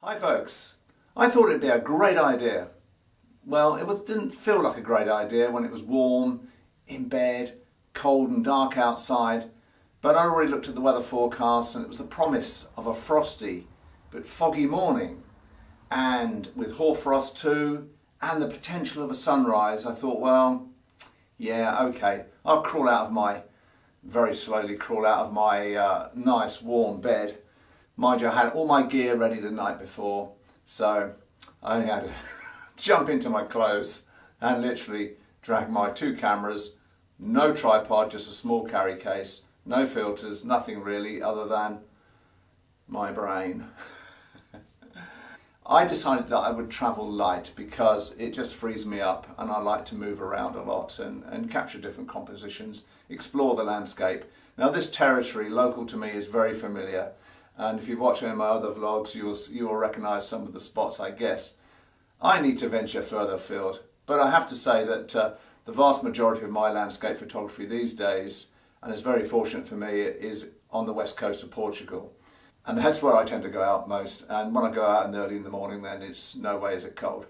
Hi folks, I thought it'd be a great idea. Well, didn't feel like a great idea when it was warm, in bed, cold and dark outside, but I already looked at the weather forecast and it was the promise of a frosty but foggy morning, and with hoarfrost too and the potential of a sunrise. I thought, well, yeah, okay, I'll very slowly crawl out of my nice warm bed. Mind you, I had all my gear ready the night before, so I only had to jump into my clothes and literally drag my 2 cameras, no tripod, just a small carry case, no filters, nothing really other than my brain. I decided that I would travel light because it just frees me up and I like to move around a lot and capture different compositions, explore the landscape. Now this territory, local to me, is very familiar. And if you've watched any of my other vlogs, you'll recognise some of the spots, I guess. I need to venture further afield, but I have to say that the vast majority of my landscape photography these days, and it's very fortunate for me, is on the west coast of Portugal. And that's where I tend to go out most. And when I go out early in the morning, then it's no way is it cold.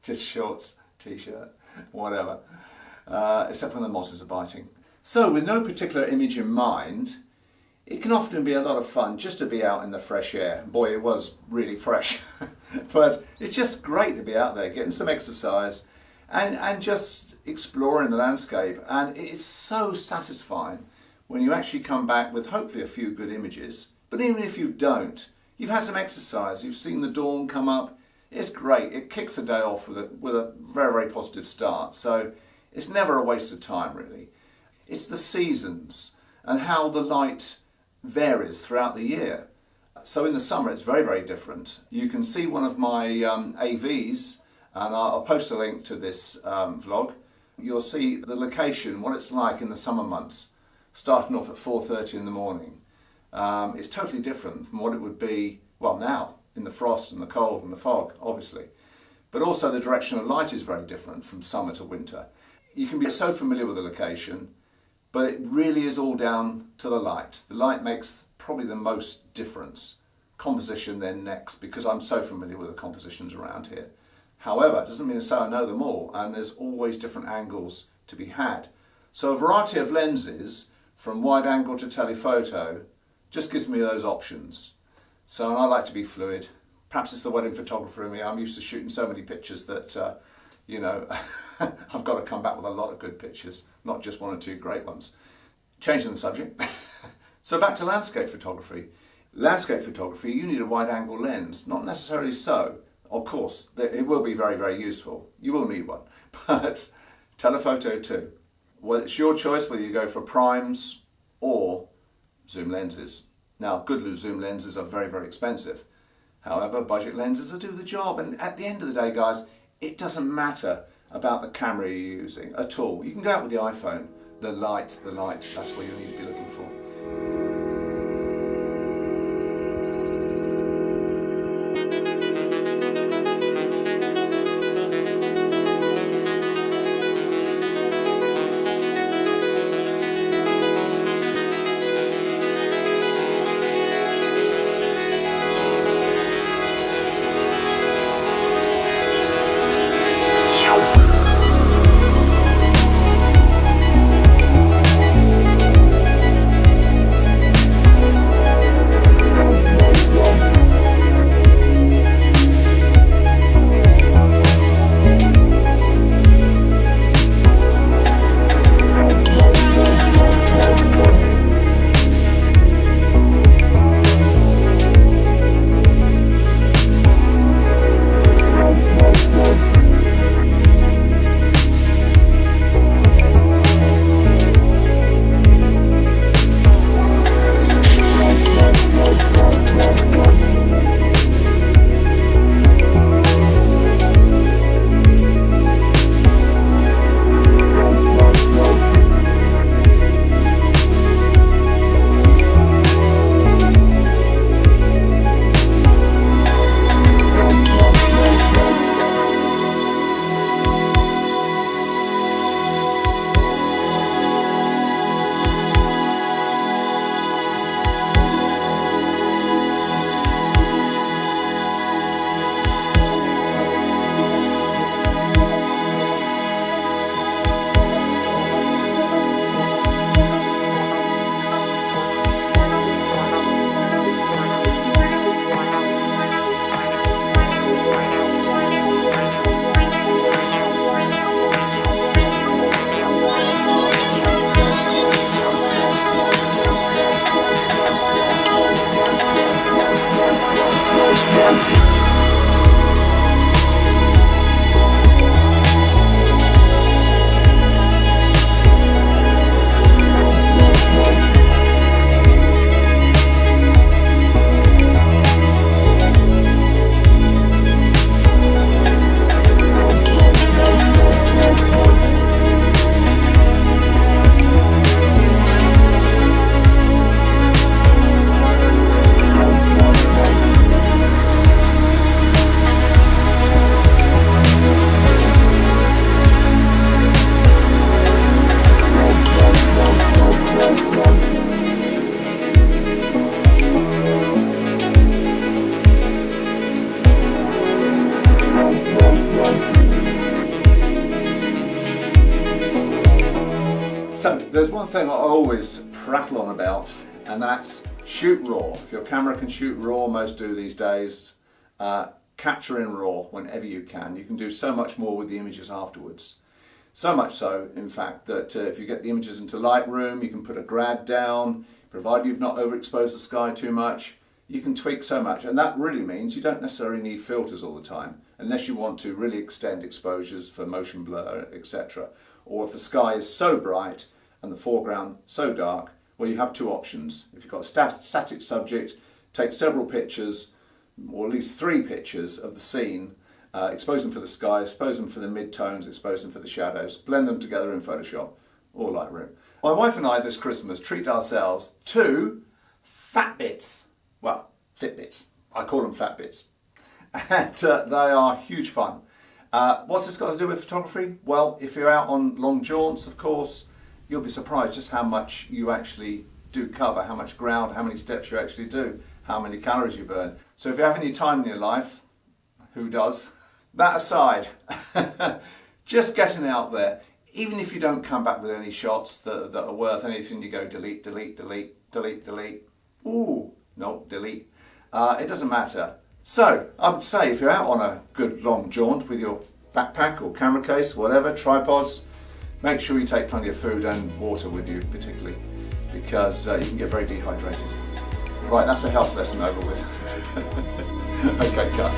Just shorts, t-shirt, whatever. Except when the mosses are biting. So with no particular image in mind, it can often be a lot of fun just to be out in the fresh air. Boy, it was really fresh. But it's just great to be out there, getting some exercise and just exploring the landscape. And it's so satisfying when you actually come back with hopefully a few good images. But even if you don't, you've had some exercise, you've seen the dawn come up. It's great. It kicks the day off with a very, very positive start. So it's never a waste of time, really. It's the seasons and how the light varies throughout the year. So in the summer it's very, very different. You can see one of my AVs, and I'll post a link to this vlog. You'll see the location, what it's like in the summer months, starting off at 4:30 in the morning. It's totally different from what it would be, well, now, in the frost and the cold and the fog, obviously. But also the direction of light is very different from summer to winter. You can be so familiar with the location, but it really is all down to the light. The light makes probably the most difference. Composition then next, because I'm so familiar with the compositions around here. However, it doesn't mean to say I know them all, and there's always different angles to be had. So a variety of lenses, from wide angle to telephoto, just gives me those options. So, and I like to be fluid. Perhaps it's the wedding photographer in me. I'm used to shooting so many pictures that, you know, I've got to come back with a lot of good pictures, not just 1 or 2 great ones. Changing the subject. So back to landscape photography. Landscape photography, you need a wide angle lens. Not necessarily so. Of course, it will be very, very useful. You will need one. But telephoto too. Well, it's your choice whether you go for primes or zoom lenses. Now, good zoom lenses are very, very expensive. However, budget lenses will do the job. And at the end of the day, guys, it doesn't matter about the camera you're using at all. You can go out with the iPhone. The light, that's what you need to be looking for. There's one thing I always prattle on about, and that's shoot raw. If your camera can shoot raw, most do these days, capture in raw whenever you can. You can do so much more with the images afterwards. So much so, in fact, that if you get the images into Lightroom, you can put a grad down, provided you've not overexposed the sky too much. You can tweak so much, and that really means you don't necessarily need filters all the time, unless you want to really extend exposures for motion blur, etc. Or if the sky is so bright and the foreground so dark, well, you have two options. If you've got a static subject, take several pictures, or at least 3 pictures of the scene, expose them for the sky, expose them for the mid-tones, expose them for the shadows, blend them together in Photoshop or Lightroom. My wife and I this Christmas treat ourselves to fat bits. Well, Fitbits. I call them fat bits. And they are huge fun. What's this got to do with photography? Well, if you're out on long jaunts, of course, you'll be surprised just how much you actually do cover, how much ground, how many steps you actually do, how many calories you burn. So if you have any time in your life, who does? That aside, just getting out there, even if you don't come back with any shots that are worth anything, you go delete, delete, delete, delete, delete. Ooh, no, delete. It doesn't matter. So I would say if you're out on a good long jaunt with your backpack or camera case, whatever, tripods, make sure you take plenty of food and water with you particularly, because you can get very dehydrated. Right, that's a health lesson over with. Okay, cut.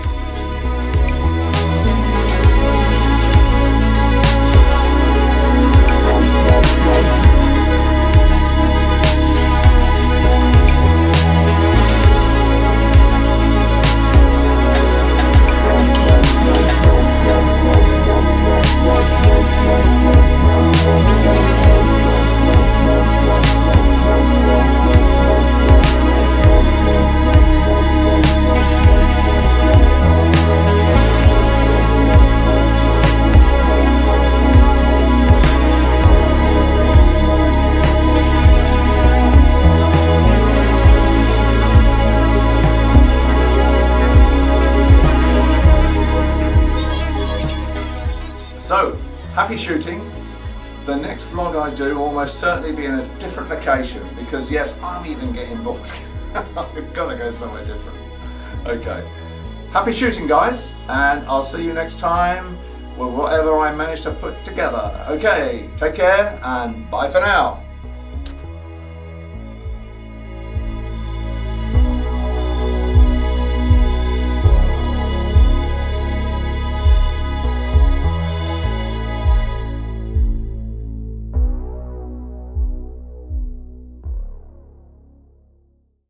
So, happy shooting. The next vlog I do will almost certainly be in a different location, because yes, I'm even getting bored. I've got to go somewhere different. Okay. Happy shooting, guys, and I'll see you next time with whatever I manage to put together. Okay, take care and bye for now.